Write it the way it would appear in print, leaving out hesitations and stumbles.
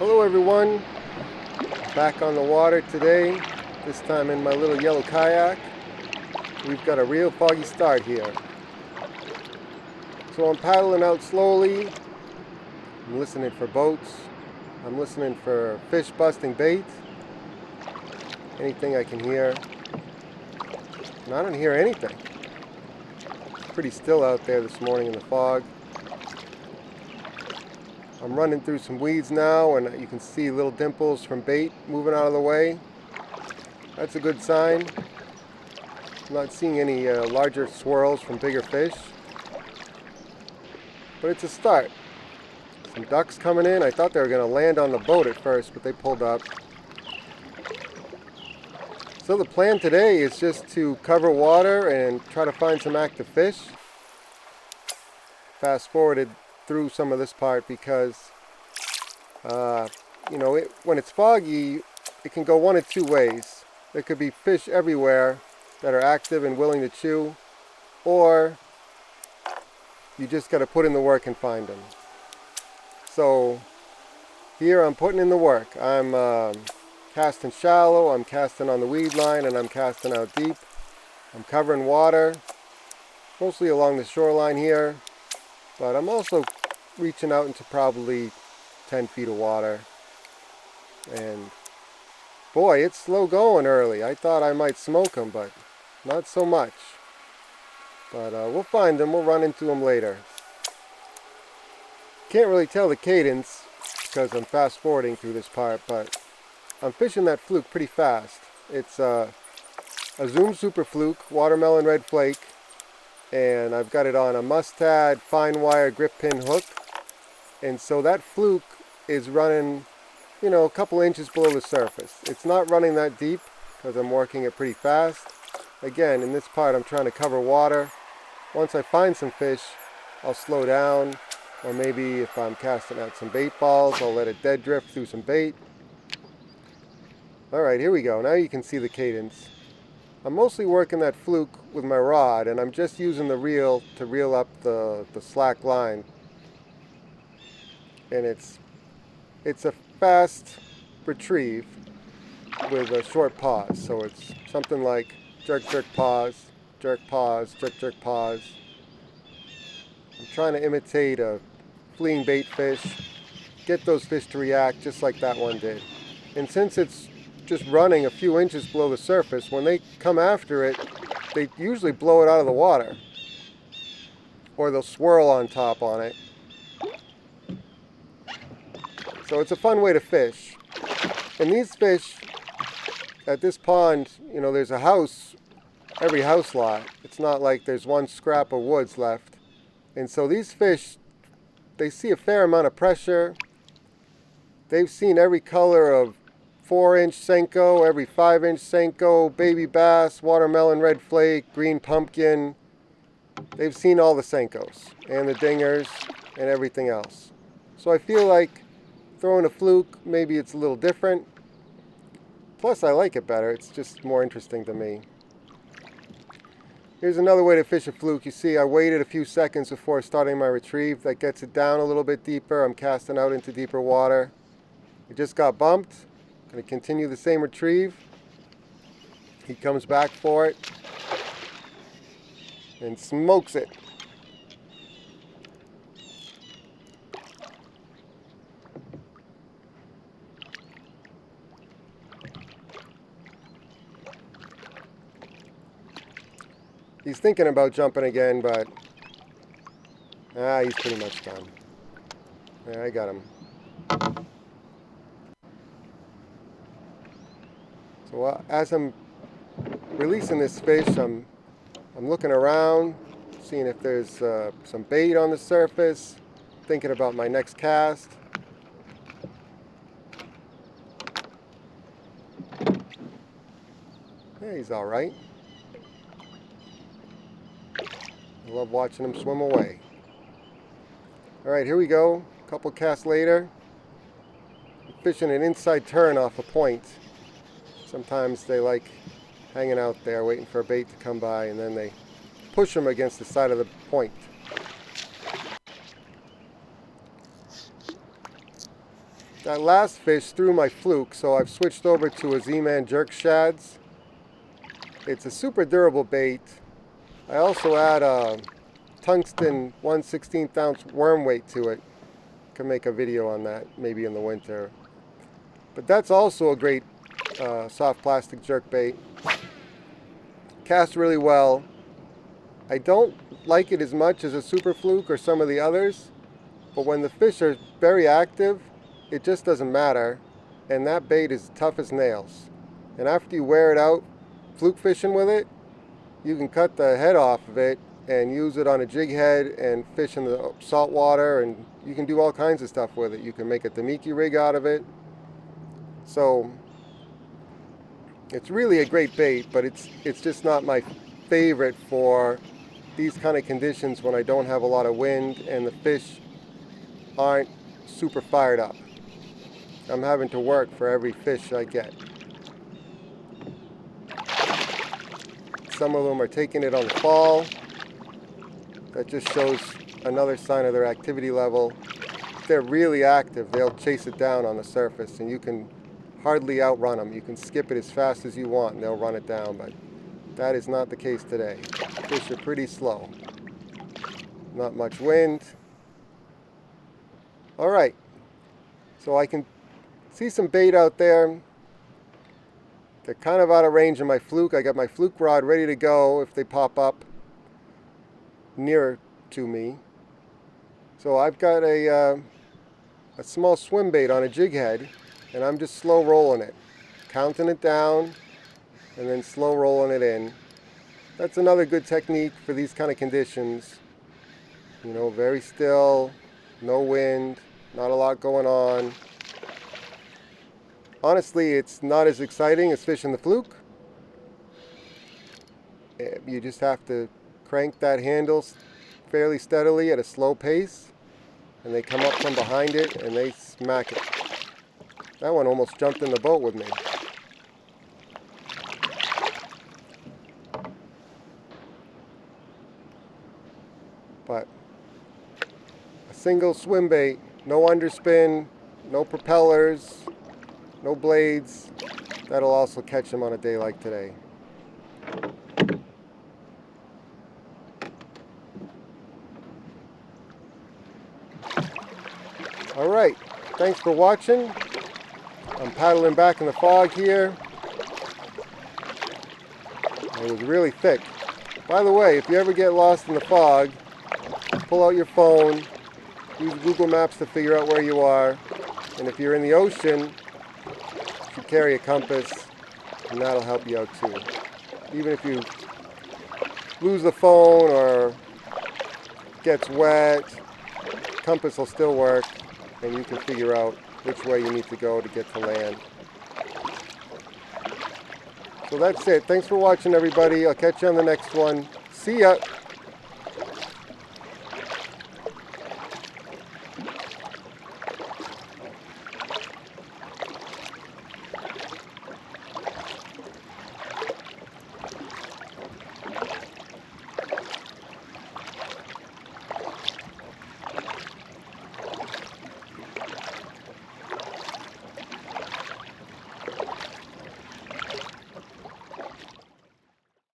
Hello everyone, back on the water today, this time in my little yellow kayak. We've got a real foggy start here. So I'm paddling out slowly, I'm listening for boats, I'm listening for fish busting bait, anything I can hear. And I don't hear anything. It's pretty still out there this morning in the fog. I'm running through some weeds now, and you can see little dimples from bait moving out of the way. That's a good sign. I'm not seeing any larger swirls from bigger fish, but it's a start. Some ducks coming in. I thought they were going to land on the boat at first, but they pulled up. So the plan today is just to cover water and try to find some active fish. Fast forwarded through some of this part because when it's foggy, it can go one of two ways. There could be fish everywhere that are active and willing to chew, or you just got to put in the work and find them. So here I'm putting in the work. I'm casting shallow, I'm casting on the weed line, and I'm casting out deep. I'm covering water, mostly along the shoreline here, but I'm also reaching out into probably 10 feet of water. And boy, it's slow going early. I thought I might smoke them, but not so much. But we'll find them, we'll run into them later. Can't really tell the cadence because I'm fast forwarding through this part, but I'm fishing that fluke pretty fast. It's a Zoom Super Fluke watermelon red flake, and I've got it on a Mustad fine wire grip pin hook. And so that fluke is running, a couple inches below the surface. It's not running that deep because I'm working it pretty fast. Again, in this part I'm trying to cover water. Once I find some fish, I'll slow down, or maybe if I'm casting out some bait balls, I'll let it dead drift through some bait. Alright, here we go. Now you can see the cadence. I'm mostly working that fluke with my rod, and I'm just using the reel to reel up the slack line. And it's a fast retrieve with a short pause. So it's something like jerk, jerk, pause, jerk, pause, jerk, jerk, pause. I'm trying to imitate a fleeing bait fish, get those fish to react just like that one did. And since it's just running a few inches below the surface, when they come after it, they usually blow it out of the water, or they'll swirl on top on it. So it's a fun way to fish. And these fish at this pond, there's a house, every house lot. It's not like there's one scrap of woods left. And so these fish, they see a fair amount of pressure. They've seen every color of 4-inch Senko, every 5-inch Senko, baby bass, watermelon red flake, green pumpkin. They've seen all the Senkos and the dingers and everything else. So I feel like throwing a fluke, maybe it's a little different. Plus I like it better, it's just more interesting to me. Here's another way to fish a fluke. You see I waited a few seconds before starting my retrieve. That gets it down a little bit deeper. I'm casting out into deeper water. It just got bumped. I'm going to continue the same retrieve. He comes back for it and smokes it. He's thinking about jumping again, but he's pretty much done. Yeah, I got him. So as I'm releasing this fish, I'm looking around, seeing if there's some bait on the surface, thinking about my next cast. Yeah, he's all right. I love watching him swim away. Alright, here we go. A couple casts later. I'm fishing an inside turn off a point. Sometimes they like hanging out there waiting for a bait to come by, and then they push them against the side of the point. That last fish threw my Fluke, so I've switched over to a Z-Man Jerk Shadz. It's a super durable bait. I also add a tungsten 1/16 ounce worm weight to it. Can make a video on that maybe in the winter. But that's also a great soft plastic jerk bait. Casts really well. I don't like it as much as a Super Fluke or some of the others, but when the fish are very active, it just doesn't matter, and that bait is tough as nails. And after you wear it out fluke fishing with it, you can cut the head off of it and use it on a jig head and fish in the salt water, and you can do all kinds of stuff with it. You can make a Damiki rig out of it. So it's really a great bait, but it's just not my favorite for these kind of conditions when I don't have a lot of wind and the fish aren't super fired up. I'm having to work for every fish I get. Some of them are taking it on the fall. That just shows another sign of their activity level. If they're really active, they'll chase it down on the surface, and you can hardly outrun them. You can skip it as fast as you want and they'll run it down, but that is not the case today. Fish are pretty slow. Not much wind. Alright, so I can see some bait out there. They're kind of out of range of my Fluke. I got my Fluke rod ready to go if they pop up nearer to me. So I've got a small swim bait on a jig head, and I'm just slow rolling it, counting it down and then slow rolling it in. That's another good technique for these kind of conditions. You know, very still, no wind, not a lot going on. Honestly, it's not as exciting as fishing the Fluke. You just have to crank that handle fairly steadily at a slow pace, and they come up from behind it and they smack it. That one almost jumped in the boat with me. But a single swim bait, no underspin, no propellers, no blades, that'll also catch them on a day like today. Alright, thanks for watching. I'm paddling back in the fog here. It was really thick. By the way, if you ever get lost in the fog, pull out your phone, use Google Maps to figure out where you are, and if you're in the ocean, you should carry a compass, and that'll help you out too. Even if you lose the phone or gets wet, compass will still work, and you can figure out which way you need to go to get to land. So that's it. Thanks for watching, everybody. I'll catch you on the next one. See ya!